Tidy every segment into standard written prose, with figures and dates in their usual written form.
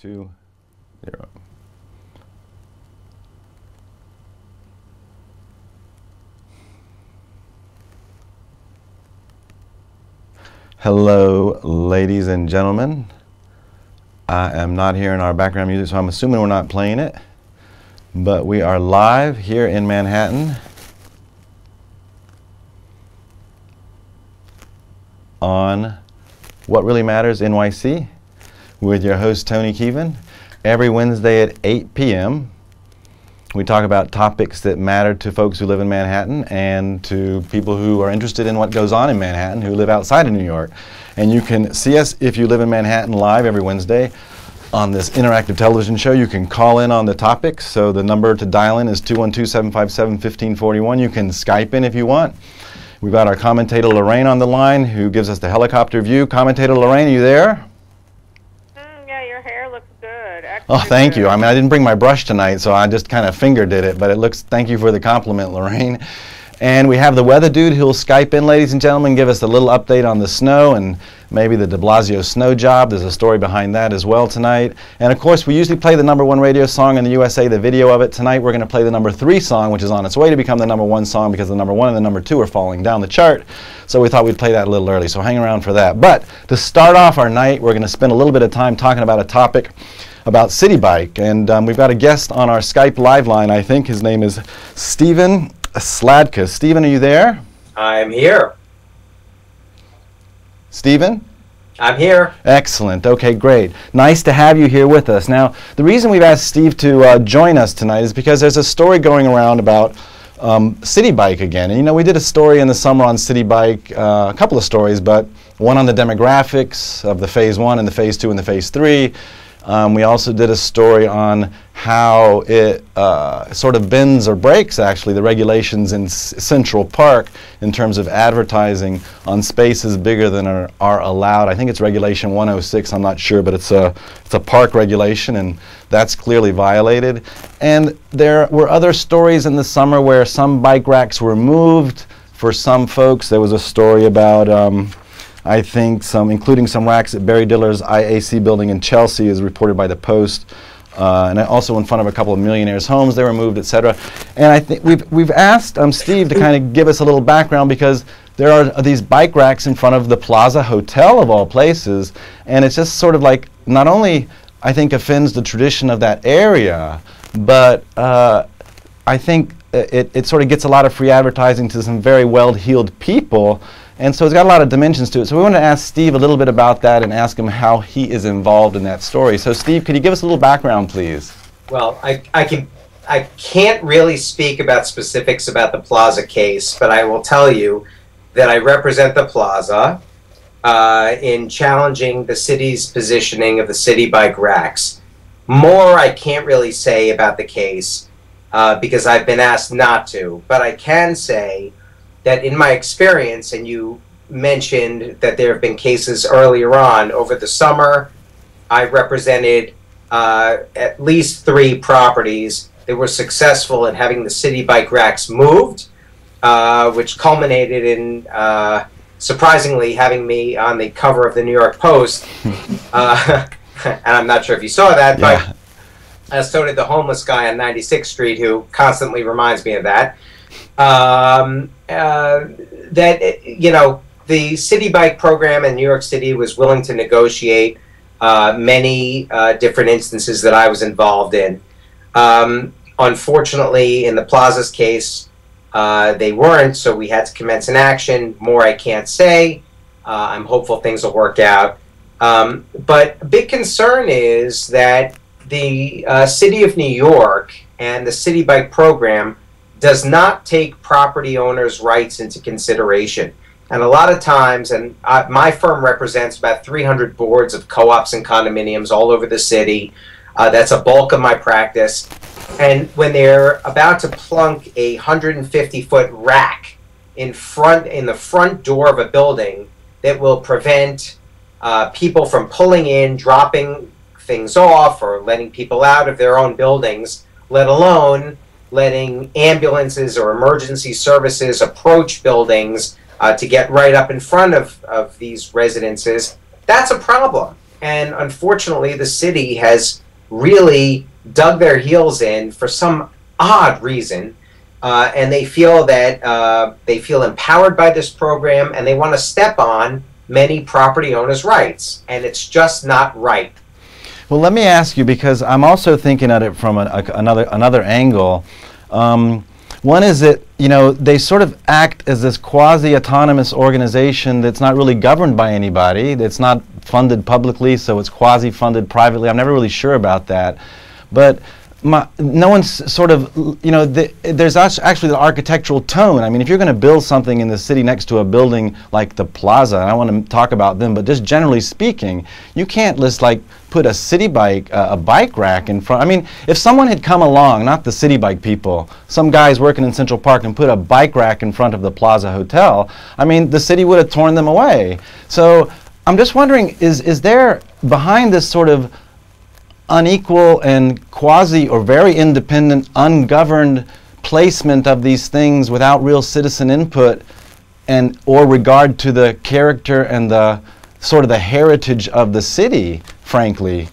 2, 0. Hello, ladies and gentlemen. I am not hearing our background music, so I'm assuming we're not playing it. But we are live here in Manhattan on What Really Matters NYC with your host, Tony Keevan. Every Wednesday at 8 p.m. we talk about topics that matter to folks who live in Manhattan and to people who are interested in what goes on in Manhattan who live outside of New York. And you can see us if you live in Manhattan live every Wednesday on this interactive television show. You can call in on the topics. So the number to dial in is 212-757-1541. You can Skype in if you want. We've got our commentator Lorraine on the line who gives us the helicopter view. Commentator Lorraine, are you there? Yeah, your hair looks good. Oh, thank you. I mean, I didn't bring my brush tonight, so I just kind of finger did it, but it looks, thank you for the compliment, Lorraine. And we have the weather dude who'll Skype in, ladies and gentlemen, give us a little update on the snow and maybe the de Blasio snow job. There's a story behind that as well tonight. And of course, we usually play the #1 radio song in the USA, the video of it. Tonight, we're going to play the #3 song, which is on its way to become the #1 song because the #1 and the #2 are falling down the chart. So we thought we'd play that a little early, so hang around for that. But to start off our night, we're going to spend a little bit of time talking about a topic about CitiBike. And we've got a guest on our Skype live line, I think. His name is Steven Sladkus. Steven, are you there? I'm here. Steven? I'm here. Excellent. Okay, great. Nice to have you here with us. Now, the reason we've asked Steve to join us tonight is because there's a story going around about CitiBike again. And you know, we did a story in the summer on CitiBike, a couple of stories, but one on the demographics of the Phase 1 and the Phase 2 and the Phase 3. We also did a story on how it sort of bends or breaks, actually, the regulations in Central Park in terms of advertising on spaces bigger than are allowed. I think it's Regulation 106, I'm not sure, but it's a park regulation, and that's clearly violated. And there were other stories in the summer where some bike racks were moved for some folks. There was a story about I think including some racks at Barry Diller's IAC building in Chelsea, as reported by the Post, and also in front of a couple of millionaires' homes they were moved, etc. And I think we've asked Steve to kind of give us a little background because there are these bike racks in front of the Plaza Hotel of all places, and it's just sort of like not only I think offends the tradition of that area, but I think it sort of gets a lot of free advertising to some very well-heeled people. And so it's got a lot of dimensions to it. So we want to ask Steve a little bit about that and ask him how he is involved in that story. So Steve, could you give us a little background, please? Well, I can't really speak about specifics about the Plaza case, but I will tell you that I represent the Plaza in challenging the city's positioning of the CitiBike racks. More I can't really say about the case because I've been asked not to, but I can say that in my experience, and you mentioned that there have been cases earlier on, over the summer, I represented at least 3 properties that were successful in having the CitiBike racks moved, which culminated in, surprisingly, having me on the cover of the New York Post. And I'm not sure if you saw that, yeah. But so did the homeless guy on 96th Street who constantly reminds me of that. That, you know, the CitiBike program in New York City was willing to negotiate many different instances that I was involved in. Unfortunately, in the Plaza's case, they weren't, so we had to commence an action. More I can't say. I'm hopeful things will work out. But a big concern is that the City of New York and the CitiBike program does not take property owners' rights into consideration. And a lot of times, and my firm represents about 300 boards of co-ops and condominiums all over the city. That's a bulk of my practice. And when they're about to plunk a 150-foot rack in the front door of a building that will prevent people from pulling in, dropping things off, or letting people out of their own buildings, let alone letting ambulances or emergency services approach buildings to get right up in front of these residences, that's a problem. And unfortunately, the city has really dug their heels in for some odd reason. And they feel that they feel empowered by this program, and they want to step on many property owners' rights. And it's just not right. Well, let me ask you, because I'm also thinking at it from another angle. One is that, you know, they sort of act as this quasi-autonomous organization that's not really governed by anybody. It's not funded publicly, so it's quasi-funded privately. I'm never really sure about that. But no one's sort of, you know, there's actually the architectural tone. I mean, if you're going to build something in the city next to a building like the Plaza, and I want to talk about them, but just generally speaking, you can't just like put a CitiBike, a bike rack in front. I mean, if someone had come along, not the CitiBike people, some guys working in Central Park and put a bike rack in front of the Plaza Hotel, I mean, the city would have torn them away. So I'm just wondering, is there behind this sort of unequal and quasi or very independent, ungoverned placement of these things without real citizen input and or regard to the character and the sort of the heritage of the city, frankly,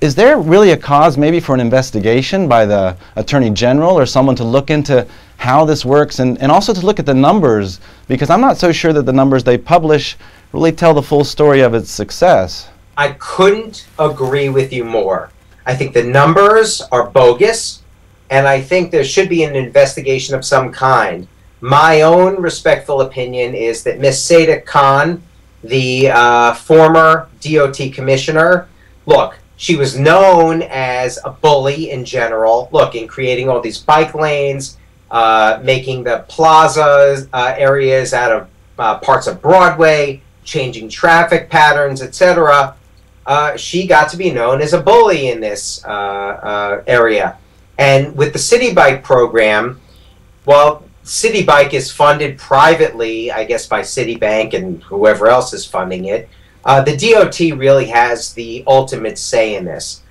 is there really a cause maybe for an investigation by the Attorney General or someone to look into how this works and also to look at the numbers, because I'm not so sure that the numbers they publish really tell the full story of its success. I couldn't agree with you more. I think the numbers are bogus, and I think there should be an investigation of some kind. My own respectful opinion is that Ms. Sadik Khan, the former DOT commissioner, look, she was known as a bully in general, look, in creating all these bike lanes, making the plaza areas out of parts of Broadway, changing traffic patterns, etc. She got to be known as a bully in this area. And with the CitiBike program, well, CitiBike is funded privately, I guess, by Citibank and whoever else is funding it. The DOT really has the ultimate say in this.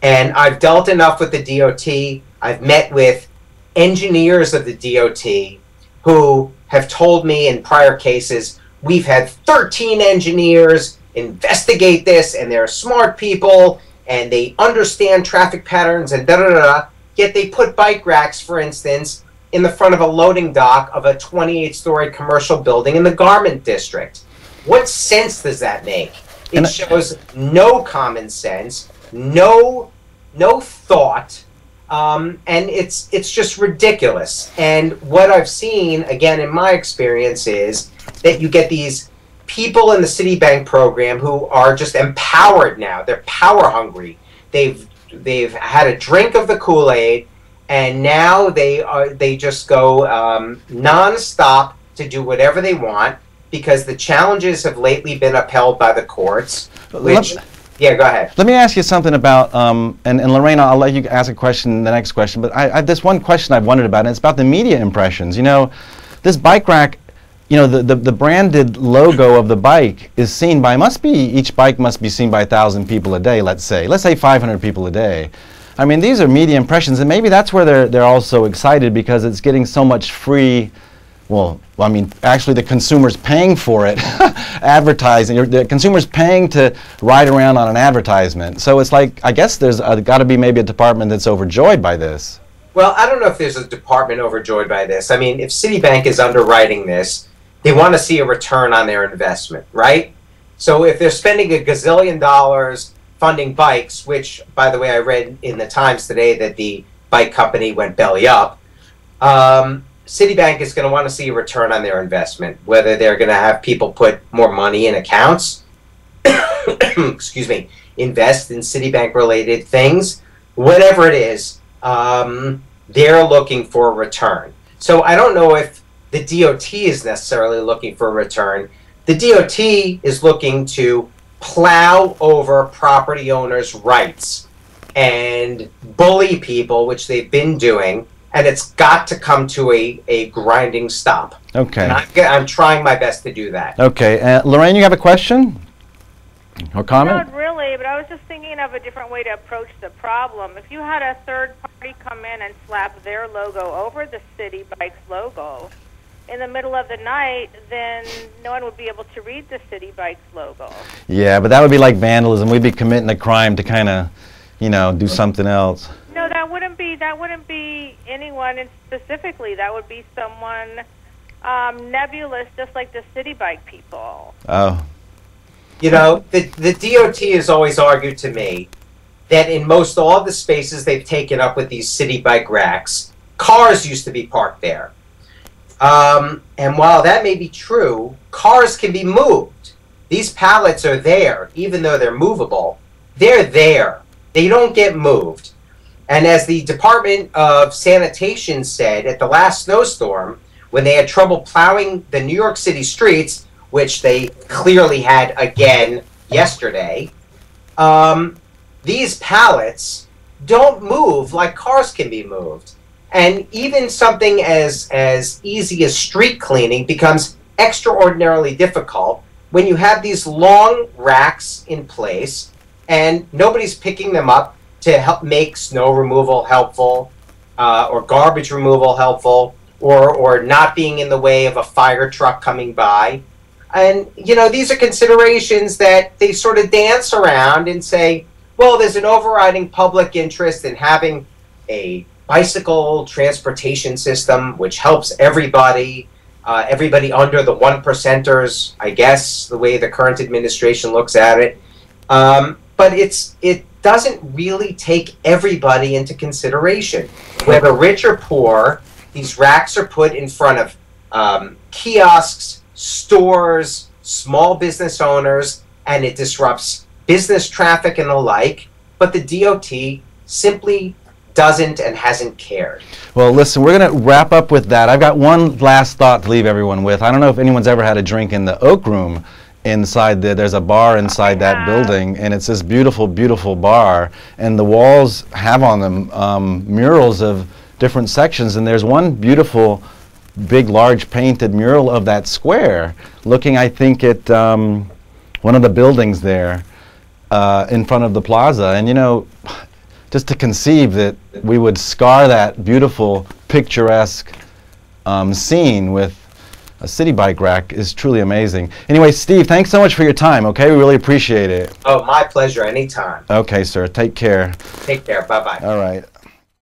And I've dealt enough with the DOT. I've met with engineers of the DOT who have told me in prior cases, we've had 13 engineers investigate this, and they're smart people, and they understand traffic patterns, and da-da-da-da, yet they put bike racks, for instance, in the front of a loading dock of a 28-story commercial building in the Garment District. What sense does that make? It shows no common sense, no thought, and it's just ridiculous. And what I've seen, again, in my experience, is that you get these people in the Citibank program who are just empowered now. They're power hungry. They've had a drink of the Kool-Aid, and now they just go non-stop to do whatever they want, because the challenges have lately been upheld by the courts. Which, yeah, go ahead. Let me ask you something about, and Lorena, I'll let you ask a question, the next question, but I this one question I've wondered about, and it's about the media impressions. You know, this bike rack, you know, the branded logo of the bike is seen by, each bike must be seen by 1,000 people a day, let's say 500 people a day. I mean, these are media impressions, and maybe that's where they're also excited, because it's getting so much free, well, I mean, actually the consumer's paying for it, advertising, or the consumer's paying to ride around on an advertisement. So it's like, I guess there's got to be maybe a department that's overjoyed by this. Well, I don't know if there's a department overjoyed by this. I mean, if Citibank is underwriting this, they want to see a return on their investment, right? So if they're spending $1 gazillion funding bikes, which, by the way, I read in the Times today that the bike company went belly up, Citibank is going to want to see a return on their investment, whether they're going to have people put more money in accounts, excuse me, invest in Citibank-related things, whatever it is, they're looking for a return. So I don't know if the DOT is necessarily looking for a return. The DOT is looking to plow over property owners' rights and bully people, which they've been doing, and it's got to come to a grinding stop. Okay. And I'm trying my best to do that. Okay. Lorraine, you have a question or comment? Not really, but I was just thinking of a different way to approach the problem. If you had a third party come in and slap their logo over the CitiBike's logo, in the middle of the night, then no one would be able to read the City Bikes logo. Yeah, but that would be like vandalism. We'd be committing a crime to kind of, you know, do something else. No, that wouldn't be anyone specifically. That would be someone nebulous, just like the City Bike people. Oh. You know, the DOT has always argued to me that in most all the spaces they've taken up with these City Bike racks, cars used to be parked there. And while that may be true, cars can be moved. These pallets are there, even though they're movable. They're there. They don't get moved. And as the Department of Sanitation said at the last snowstorm, when they had trouble plowing the New York City streets, which they clearly had again yesterday, these pallets don't move like cars can be moved. And even something as easy as street cleaning becomes extraordinarily difficult when you have these long racks in place and nobody's picking them up to help make snow removal helpful, or garbage removal helpful, or not being in the way of a fire truck coming by. And, you know, these are considerations that they sort of dance around and say, well, there's an overriding public interest in having a bicycle transportation system which helps everybody, everybody under the 1%ers, I guess, the way the current administration looks at it. But it doesn't really take everybody into consideration. Whether rich or poor, these racks are put in front of kiosks, stores, small business owners, and it disrupts business traffic and the like, but the DOT simply doesn't and hasn't cared. Well, listen, we're going to wrap up with that. I've got one last thought to leave everyone with. I don't know if anyone's ever had a drink in the Oak Room inside there's a bar inside that building, and it's this beautiful, beautiful bar, and the walls have on them murals of different sections, and there's one beautiful big large painted mural of that square looking, I think, at one of the buildings there in front of the plaza. And you know, just to conceive that we would scar that beautiful picturesque scene with a City Bike rack is truly amazing. Anyway, Steve, thanks so much for your time, okay? We really appreciate it. Oh, my pleasure, anytime. Okay, sir. Take care. Take care. Bye-bye. All right.